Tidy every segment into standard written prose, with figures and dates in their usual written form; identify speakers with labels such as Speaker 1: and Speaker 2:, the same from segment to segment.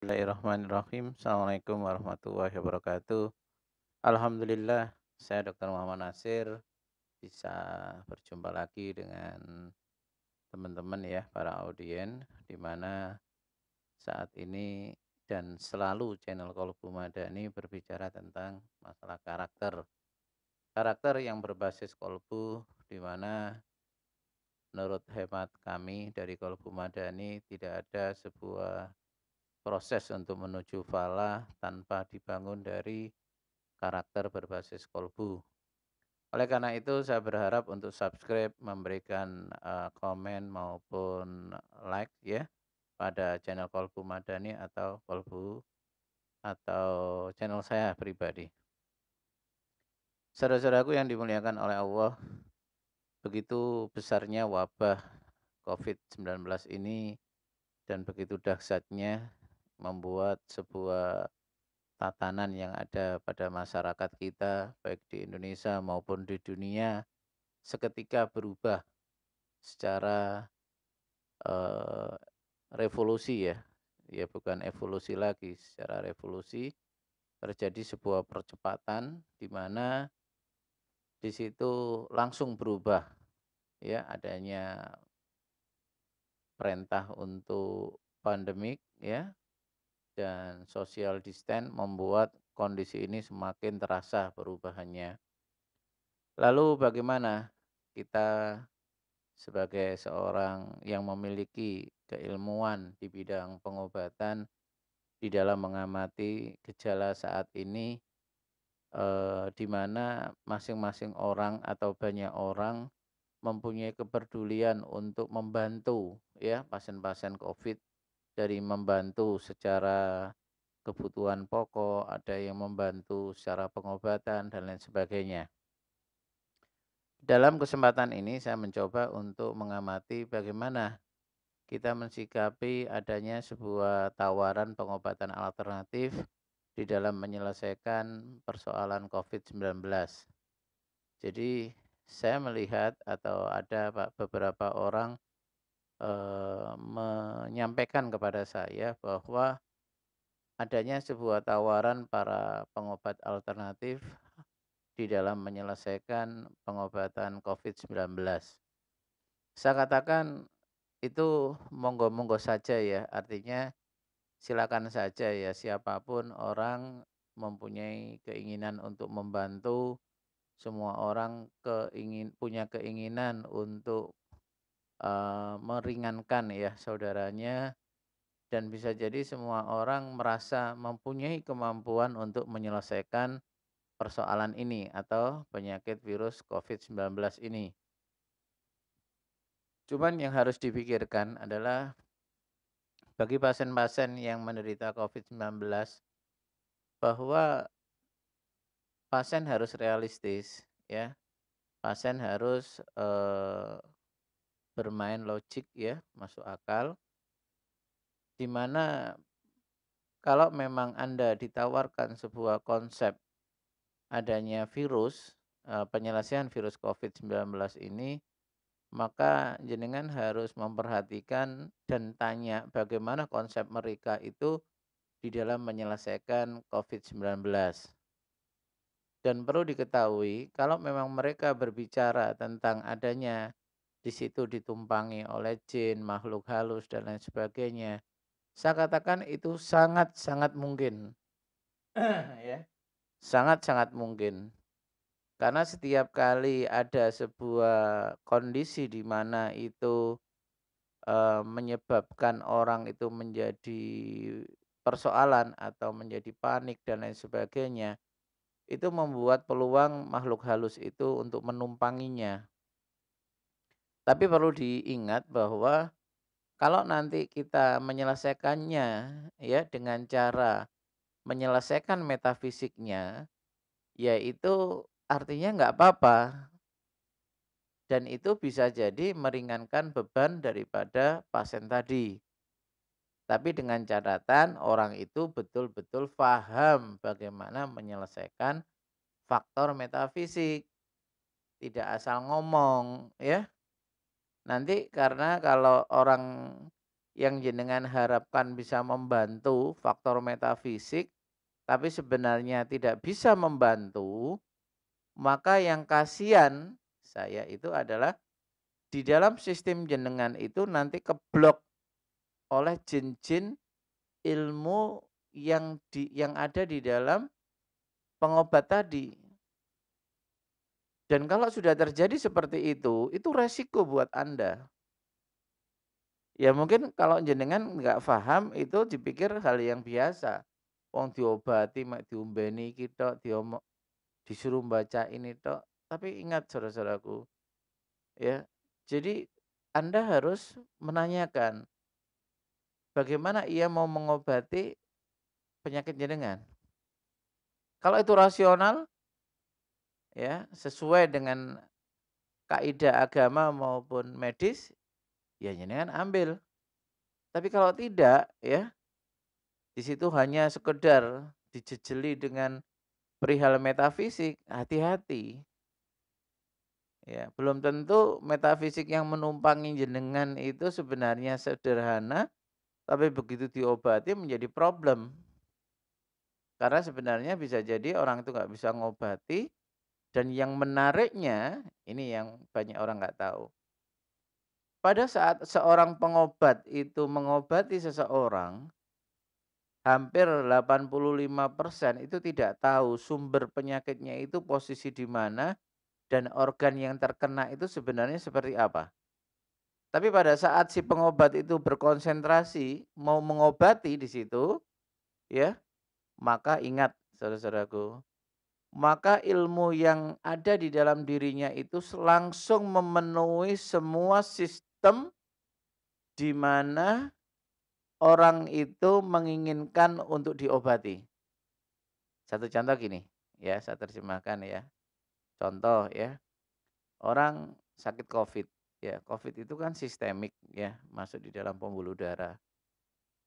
Speaker 1: Bismillahirrahmanirrahim. Assalamualaikum warahmatullahi wabarakatuh. Alhamdulillah, saya Dr. Muhammad Nasir bisa berjumpa lagi dengan teman-teman ya, para audien, di mana saat ini dan selalu channel Kolbu Madani berbicara tentang masalah karakter. Karakter yang berbasis kolbu, di mana menurut hemat kami dari Kolbu Madani tidak ada sebuah proses untuk menuju falah tanpa dibangun dari karakter berbasis kolbu. Oleh karena itu saya berharap untuk subscribe, memberikan, komen maupun like ya, pada channel Kolbu Madani atau channel saya pribadi. Saudara-saudaraku yang dimuliakan oleh Allah, begitu besarnya wabah COVID-19 ini dan begitu dahsyatnya membuat sebuah tatanan yang ada pada masyarakat kita, baik di Indonesia maupun di dunia, seketika berubah secara, eee, revolusi ya. Ya bukan evolusi lagi, secara revolusi terjadi sebuah percepatan di mana di situ langsung berubah ya, adanya perintah untuk pandemik ya, dan social distance membuat kondisi ini semakin terasa perubahannya. Lalu bagaimana kita sebagai seorang yang memiliki keilmuan di bidang pengobatan di dalam mengamati gejala saat ini, di mana masing-masing orang atau banyak orang mempunyai kepedulian untuk membantu ya pasien-pasien Covid, dari membantu secara kebutuhan pokok, ada yang membantu secara pengobatan dan lain sebagainya. Dalam kesempatan ini saya mencoba untuk mengamati bagaimana kita mensikapi adanya sebuah tawaran pengobatan alternatif di dalam menyelesaikan persoalan COVID-19. Jadi saya melihat atau ada beberapa orang menyampaikan kepada saya bahwa adanya sebuah tawaran para pengobat alternatif di dalam menyelesaikan pengobatan COVID-19. Saya katakan itu monggo-monggo saja ya, artinya silakan saja ya, siapapun orang mempunyai keinginan untuk membantu, semua orang punya keinginan untuk, meringankan ya saudaranya, dan bisa jadi semua orang merasa mempunyai kemampuan untuk menyelesaikan persoalan ini atau penyakit virus COVID-19 ini. Cuman yang harus dipikirkan adalah bagi pasien-pasien yang menderita COVID-19 bahwa pasien harus realistis ya, pasien harus, bermain logik ya, masuk akal, di mana kalau memang Anda ditawarkan sebuah konsep adanya virus, penyelesaian virus COVID-19 ini, maka jenengan harus memperhatikan dan tanya bagaimana konsep mereka itu di dalam menyelesaikan COVID-19. Dan perlu diketahui kalau memang mereka berbicara tentang adanya di situ ditumpangi oleh jin, makhluk halus dan lain sebagainya, saya katakan itu sangat-sangat mungkin, ya, sangat-sangat mungkin. Karena setiap kali ada sebuah kondisi di mana itu, menyebabkan orang itu menjadi persoalan atau menjadi panik dan lain sebagainya, itu membuat peluang makhluk halus itu untuk menumpanginya. Tapi perlu diingat bahwa kalau nanti kita menyelesaikannya ya dengan cara menyelesaikan metafisiknya, yaitu artinya nggak apa-apa dan itu bisa jadi meringankan beban daripada pasien tadi. Tapi dengan catatan orang itu betul-betul paham bagaimana menyelesaikan faktor metafisik, tidak asal ngomong ya. Nanti karena kalau orang yang jenengan harapkan bisa membantu faktor metafisik, tapi sebenarnya tidak bisa membantu, maka yang kasihan saya itu adalah di dalam sistem jenengan itu nanti keblok oleh jin-jin ilmu yang ada di dalam pengobat tadi. Dan kalau sudah terjadi seperti itu resiko buat Anda. Ya mungkin kalau jenengan nggak paham itu dipikir hal yang biasa. Wong diobati mek diombeni iki tok, disuruh baca ini tok. Tapi ingat saudara-saudaraku, ya. Jadi Anda harus menanyakan bagaimana ia mau mengobati penyakit jenengan. Kalau itu rasional, ya, sesuai dengan kaidah agama maupun medis, ya jenengan ambil. Tapi kalau tidak, ya, di situ hanya sekedar dijejeli dengan perihal metafisik, hati-hati. Ya, belum tentu metafisik yang menumpangi jenengan itu sebenarnya sederhana, tapi begitu diobati menjadi problem. Karena sebenarnya bisa jadi orang itu nggak bisa ngobati, dan yang menariknya, ini yang banyak orang nggak tahu. Pada saat seorang pengobat itu mengobati seseorang, hampir 85% itu tidak tahu sumber penyakitnya itu posisi di mana dan organ yang terkena itu sebenarnya seperti apa. Tapi pada saat si pengobat itu berkonsentrasi mau mengobati di situ, ya, maka ingat saudara-saudaraku, maka ilmu yang ada di dalam dirinya itu langsung memenuhi semua sistem di mana orang itu menginginkan untuk diobati. Satu contoh gini, ya, saya terjemahkan ya. Contoh ya, orang sakit COVID, ya, COVID itu kan sistemik ya, masuk di dalam pembuluh darah.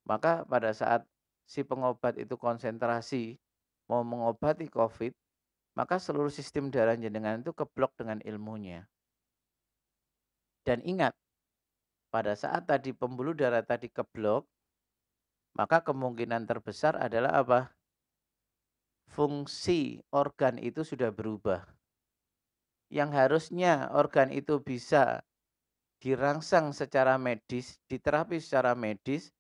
Speaker 1: Maka pada saat si pengobat itu konsentrasi mau mengobati COVID, maka seluruh sistem darah jenengan itu keblok dengan ilmunya. Dan ingat, pada saat tadi pembuluh darah tadi keblok, maka kemungkinan terbesar adalah apa? Fungsi organ itu sudah berubah. Yang harusnya organ itu bisa dirangsang secara medis, diterapi secara medis,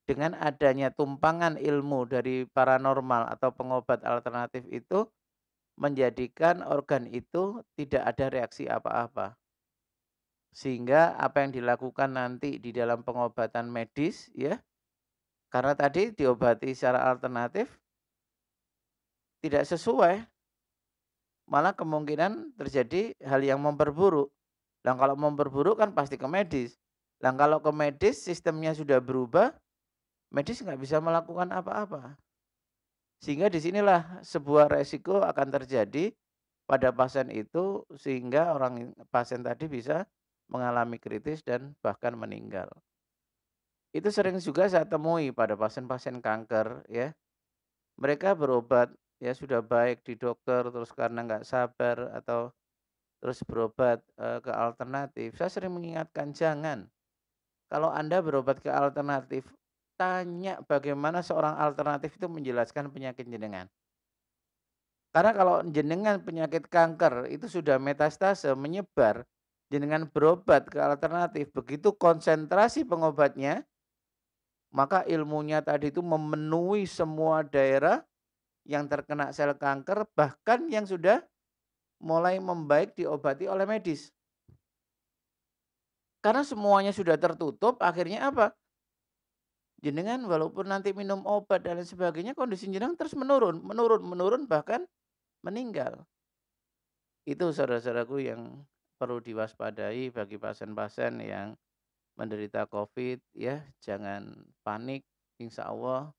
Speaker 1: dengan adanya tumpangan ilmu dari paranormal atau pengobat alternatif itu, menjadikan organ itu tidak ada reaksi apa-apa. Sehingga apa yang dilakukan nanti di dalam pengobatan medis ya, karena tadi diobati secara alternatif tidak sesuai, malah kemungkinan terjadi hal yang memperburuk. Dan kalau memperburuk kan pasti ke medis. Dan kalau ke medis sistemnya sudah berubah, medis nggak bisa melakukan apa-apa. Sehingga disinilah sebuah resiko akan terjadi pada pasien itu sehingga pasien tadi bisa mengalami kritis dan bahkan meninggal. Itu sering juga saya temui pada pasien-pasien kanker ya. Mereka berobat ya sudah baik di dokter terus karena nggak sabar atau terus berobat, ke alternatif. Saya sering mengingatkan jangan. Kalau Anda berobat ke alternatif, tanya bagaimana seorang alternatif itu menjelaskan penyakit jenengan. Karena kalau jenengan penyakit kanker itu sudah metastase menyebar, jenengan berobat ke alternatif, begitu konsentrasi pengobatnya, maka ilmunya tadi itu memenuhi semua daerah yang terkena sel kanker, bahkan yang sudah mulai membaik diobati oleh medis. Karena semuanya sudah tertutup, akhirnya apa? Jenengan walaupun nanti minum obat dan lain sebagainya, kondisi jenengan terus menurun, menurun, menurun, bahkan meninggal. Itu saudara-saudaraku yang perlu diwaspadai bagi pasien-pasien yang menderita COVID ya, jangan panik, insya Allah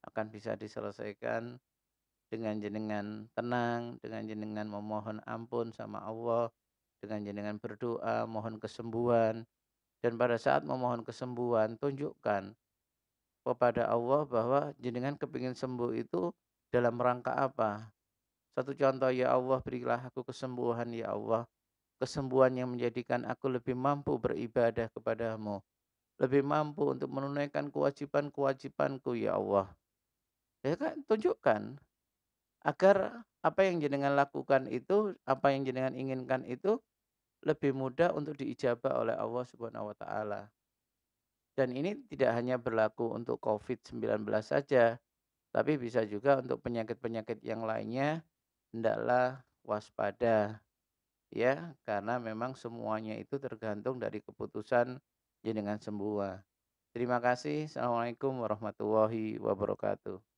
Speaker 1: akan bisa diselesaikan dengan jenengan tenang, dengan jenengan memohon ampun sama Allah, dengan jenengan berdoa, mohon kesembuhan, dan pada saat memohon kesembuhan, tunjukkan kepada Allah bahwa jenengan kepingin sembuh itu dalam rangka apa. Satu contoh, ya Allah berilah aku kesembuhan ya Allah. Kesembuhan yang menjadikan aku lebih mampu beribadah kepadamu. lebih mampu untuk menunaikan kewajiban-kewajibanku ya Allah. Ya kan, tunjukkan agar apa yang jenengan lakukan itu, apa yang jenengan inginkan itu lebih mudah untuk diijabah oleh Allah Subhanahu wa taala. Dan ini tidak hanya berlaku untuk COVID-19 saja, tapi bisa juga untuk penyakit-penyakit yang lainnya, hendaklah waspada ya, karena memang semuanya itu tergantung dari keputusan jenengan semua. Terima kasih. Assalamualaikum warahmatullahi wabarakatuh.